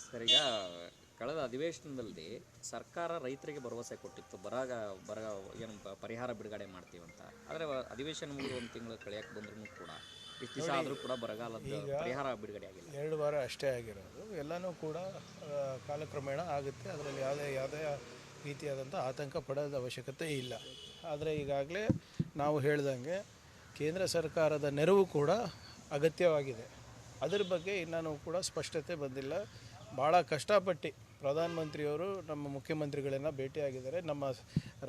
Sir, ಈಗ ಕಳೆದ ಅಧಿವೇಶನದಲ್ಲಿ ಸರ್ಕಾರ ರೈತರಿಗೆ ಭರವಸೆ ಕೊಟ್ಟಿತ್ತು, ಬರ ಏನು ಪರಿಹಾರ ಬಿಡುಗಡೆ ಮಾಡ್ತೀವಂತ. ಆದರೆ ಅಧಿವೇಶನ ಮುಗಿದು ಒಂದು ತಿಂಗಳು ಕಳೆಯಕ್ಕೆ ಬಂದ್ರೂ ಕೂಡ ಇಷ್ಟು ದಿವಸ ಆದರೂ ಕೂಡ ಬರಗಾಲದ ಪರಿಹಾರ ಬಿಡುಗಡೆ ಆಗಿಲ್ಲ. 2 ವಾರ ಅಷ್ಟೇ ಆಗಿರೋದು. ಎಲ್ಲನೂ ಕೂಡ ಕಾಲಕ್ರಮೇಣ ಆಗುತ್ತೆ. ಅದರಲ್ಲಿ ಯಾವುದೇ ರೀತಿಯಾದಂಥ ಆತಂಕ ಪಡೋದ ಅವಶ್ಯಕತೆ ಇಲ್ಲ. ಆದರೆ ಈಗಾಗಲೇ ನಾವು ಹೇಳ್ದಂಗೆ ಕೇಂದ್ರ ಸರ್ಕಾರದ ನೆರವು ಕೂಡ ಅಗತ್ಯವಾಗಿದೆ. ಅದರ ಬಗ್ಗೆ ಇನ್ನೂ ಕೂಡ ಸ್ಪಷ್ಟತೆ ಬಂದಿಲ್ಲ. ಭಾಳ ಕಷ್ಟಪಟ್ಟು ಪ್ರಧಾನಮಂತ್ರಿಯವರು ನಮ್ಮ ಮುಖ್ಯಮಂತ್ರಿಗಳನ್ನು ಭೇಟಿಯಾಗಿದ್ದಾರೆ. ನಮ್ಮ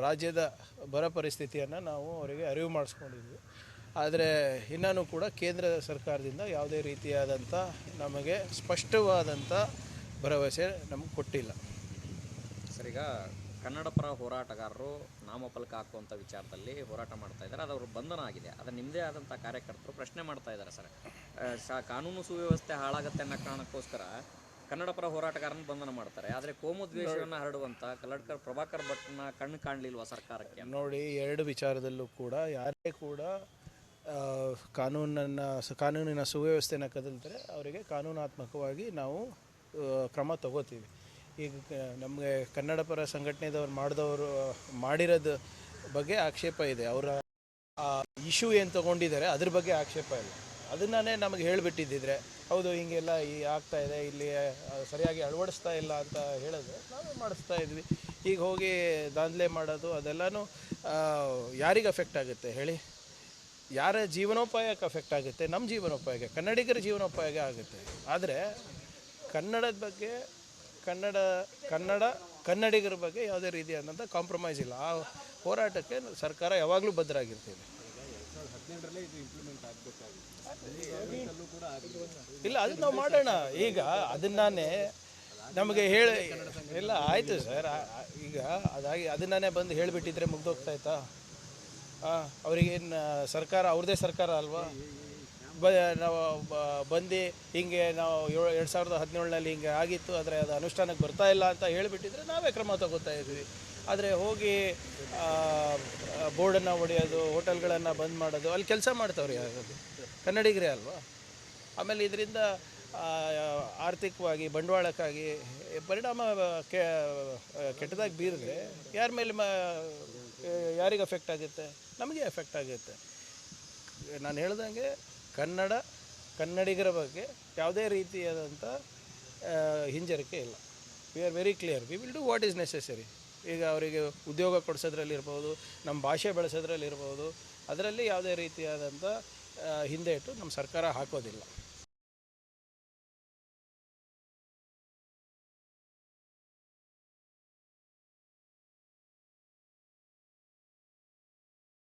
ರಾಜ್ಯದ ಬರ ಪರಿಸ್ಥಿತಿಯನ್ನು ನಾವು ಅವರಿಗೆ ಅರಿವು ಮಾಡಿಸ್ಕೊಂಡಿದ್ವಿ. ಆದರೆ ಇನ್ನೂ ಕೂಡ ಕೇಂದ್ರ ಸರ್ಕಾರದಿಂದ ಯಾವುದೇ ರೀತಿಯಾದಂಥ ನಮಗೆ ಸ್ಪಷ್ಟವಾದಂಥ ಭರವಸೆ ನಮಗೆ ಕೊಟ್ಟಿಲ್ಲ. ಸರ್, ಈಗ ಕನ್ನಡ ಪರ ಹೋರಾಟಗಾರರು ನಾಮಫಲಕ ಹಾಕುವಂಥ ವಿಚಾರದಲ್ಲಿ ಹೋರಾಟ ಮಾಡ್ತಾ ಇದ್ದಾರೆ. ಅದು ಅವ್ರ ಬಂಧನ ಆಗಿದೆ. ಅದು ನಿಮ್ಮದೇ ಆದಂಥ ಕಾರ್ಯಕರ್ತರು ಪ್ರಶ್ನೆ ಮಾಡ್ತಾ ಇದ್ದಾರೆ. ಸರ್, ಕಾನೂನು ಸುವ್ಯವಸ್ಥೆ ಹಾಳಾಗುತ್ತೆ ಅನ್ನೋ ಕಾರಣಕ್ಕೋಸ್ಕರ ಕನ್ನಡ ಪರ ಹೋರಾಟಗಾರನ ಬಂಧನ ಮಾಡ್ತಾರೆ. ಆದರೆ ಕೋಮು ದ್ವೇಷವನ್ನು ಹರಡುವಂಥ ಕಲ್ಲಡ್ಕರ್ ಪ್ರಭಾಕರ್ ಭಟ್ನ ಕಣ್ಣು ಕಾಣಲಿಲ್ವ ಸರ್ಕಾರಕ್ಕೆ? ನೋಡಿ, 2 ವಿಚಾರದಲ್ಲೂ ಕೂಡ ಯಾರೇ ಕೂಡ ಕಾನೂನಿನ ಸುವ್ಯವಸ್ಥೆಯನ್ನು ಕದಲ್ತಾರೆ ಅವರಿಗೆ ಕಾನೂನಾತ್ಮಕವಾಗಿ ನಾವು ಕ್ರಮ ತಗೋತೀವಿ. ಈಗ ನಮಗೆ ಕನ್ನಡ ಪರ ಸಂಘಟನೆದವ್ರು ಮಾಡಿರೋದು ಬಗ್ಗೆ ಆಕ್ಷೇಪ ಇದೆ. ಅವರ ಇಶ್ಯೂ ಏನು ತೊಗೊಂಡಿದ್ದಾರೆ ಅದ್ರ ಬಗ್ಗೆ ಆಕ್ಷೇಪ ಇಲ್ಲ. ಅದನ್ನೇ ನಮಗೆ ಹೇಳಿಬಿಟ್ಟಿದ್ದಿದ್ರೆ ಹೌದು ಹಿಂಗೆಲ್ಲ ಆಗ್ತಾ ಇದೆ, ಇಲ್ಲಿ ಸರಿಯಾಗಿ ಅಳವಡಿಸ್ತಾ ಇಲ್ಲ ಅಂತ ಹೇಳಿದ್ರೆ ನಾವೇ ಮಾಡಿಸ್ತಾ ಇದ್ವಿ. ಈಗ ಹೋಗಿ ದಾಂಧಲೆ ಮಾಡೋದು ಅದೆಲ್ಲನೂ ಯಾರಿಗೆ ಅಫೆಕ್ಟ್ ಆಗುತ್ತೆ ಹೇಳಿ? ಯಾರ ಜೀವನೋಪಾಯಕ್ಕೆ ಅಫೆಕ್ಟ್ ಆಗುತ್ತೆ? ನಮ್ಮ ಜೀವನೋಪಾಯಕ್ಕೆ, ಕನ್ನಡಿಗರ ಜೀವನೋಪಾಯಕ್ಕೆ ಆಗುತ್ತೆ. ಆದರೆ ಕನ್ನಡದ ಬಗ್ಗೆ ಕನ್ನಡಿಗರ ಬಗ್ಗೆ ಯಾವುದೇ ರೀತಿಯಾದಂಥ ಕಾಂಪ್ರಮೈಸ್ ಇಲ್ಲ. ಆ ಹೋರಾಟಕ್ಕೆ ಸರ್ಕಾರ ಯಾವಾಗಲೂ ಬದ್ಧರಾಗಿರ್ತೀವಿ. ಇಲ್ಲ, ಅದು ನಾವು ಮಾಡೋಣ. ಈಗ ಅದನ್ನೇ ನಮಗೆ ಇಲ್ಲ ಆಯಿತು ಸರ್. ಈಗ ಅದನ್ನೇ ಬಂದು ಹೇಳಿಬಿಟ್ಟಿದ್ರೆ ಮುಗ್ದೋಗ್ತಾಯ್ತಾ? ಅವ್ರಿಗೇನು ಸರ್ಕಾರ ಅವ್ರದ್ದೇ ಸರ್ಕಾರ ಅಲ್ವಾ? ನಾವು ಬಂದು ಹಿಂಗೆ ನಾವು 2017ನಲ್ಲಿ ಹಿಂಗೆ ಆಗಿತ್ತು, ಆದರೆ ಅದು ಅನುಷ್ಠಾನಕ್ಕೆ ಬರ್ತಾ ಇಲ್ಲ ಅಂತ ಹೇಳಿಬಿಟ್ಟಿದ್ರೆ ನಾವೇ ಕ್ರಮ ತಗೋತಾ ಇದ್ವಿ. ಆದರೆ ಹೋಗಿ ಬೋರ್ಡನ್ನು ಹೊಡೆಯೋದು, ಹೋಟೆಲ್ಗಳನ್ನು ಬಂದ್ ಮಾಡೋದು, ಅಲ್ಲಿ ಕೆಲಸ ಮಾಡ್ತಾವ್ರಿ ಯಾರು? ಕನ್ನಡಿಗರೇ ಅಲ್ವಾ? ಆಮೇಲೆ ಇದರಿಂದ ಆರ್ಥಿಕವಾಗಿ ಬಂಡವಾಳಕ್ಕಾಗಿ ಪರಿಣಾಮ ಕೆಟ್ಟದಾಗಿ ಬೀರಿದ್ರೆ ಯಾರ ಮೇಲೆ ಯಾರಿಗೆ ಅಫೆಕ್ಟ್ ಆಗುತ್ತೆ? ನಮಗೆ ಎಫೆಕ್ಟ್ ಆಗುತ್ತೆ. ನಾನು ಹೇಳ್ದಂಗೆ ಕನ್ನಡಿಗರ ಬಗ್ಗೆ ಯಾವುದೇ ರೀತಿಯಾದಂಥ ಹಿಂಜರಿಕೆ ಇಲ್ಲ. We are very clear. We will do what is necessary. ಈಗ ಅವರಿಗೆ ಉದ್ಯೋಗ ಕೊಡಿಸೋದ್ರಲ್ಲಿರ್ಬೋದು, ನಮ್ಮ ಭಾಷೆ ಬೆಳೆಸೋದ್ರಲ್ಲಿರ್ಬೋದು, ಅದರಲ್ಲಿ ಯಾವುದೇ ರೀತಿಯಾದಂಥ ಹಿಂದೆ ಇಟ್ಟು ನಮ್ಮ ಸರ್ಕಾರ ಹಾಕೋದಿಲ್ಲ.